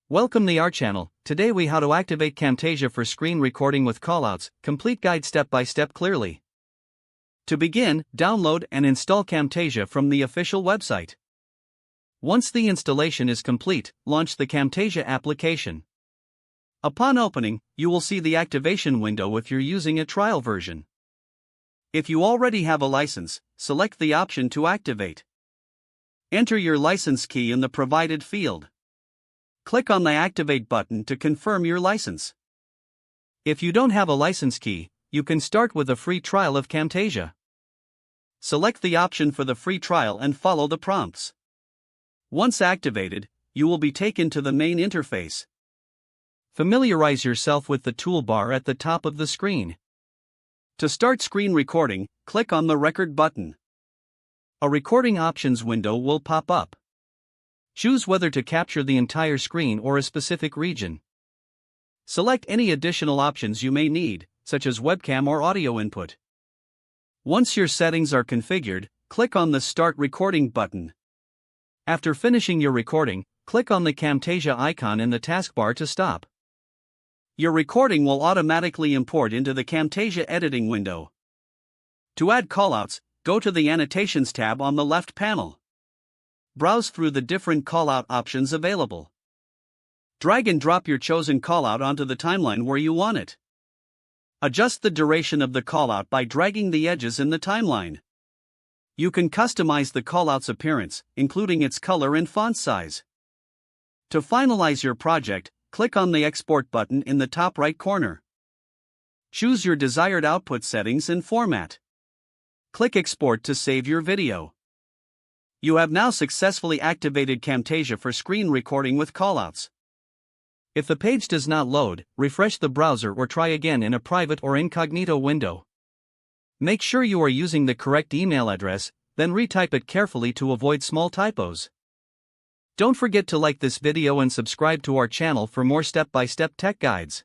Welcome to our channel. Today we how to activate Camtasia for screen recording with callouts, complete guide step by step clearly. To begin, download and install Camtasia from the official website. Once the installation is complete, launch the Camtasia application. Upon opening, you will see the activation window if you're using a trial version. If you already have a license, select the option to activate. Enter your license key in the provided field. Click on the Activate button to confirm your license. If you don't have a license key, you can start with a free trial of Camtasia. Select the option for the free trial and follow the prompts. Once activated, you will be taken to the main interface. Familiarize yourself with the toolbar at the top of the screen. To start screen recording, click on the Record button. A recording options window will pop up. Choose whether to capture the entire screen or a specific region. Select any additional options you may need, such as webcam or audio input. Once your settings are configured, click on the Start Recording button. After finishing your recording, click on the Camtasia icon in the taskbar to stop. Your recording will automatically import into the Camtasia editing window. To add callouts, go to the Annotations tab on the left panel. Browse through the different callout options available. Drag and drop your chosen callout onto the timeline where you want it. Adjust the duration of the callout by dragging the edges in the timeline. You can customize the callout's appearance, including its color and font size. To finalize your project, click on the Export button in the top right corner. Choose your desired output settings and format. Click Export to save your video. You have now successfully activated Camtasia for screen recording with callouts. If the page does not load, refresh the browser or try again in a private or incognito window. Make sure you are using the correct email address, then retype it carefully to avoid small typos. Don't forget to like this video and subscribe to our channel for more step-by-step tech guides.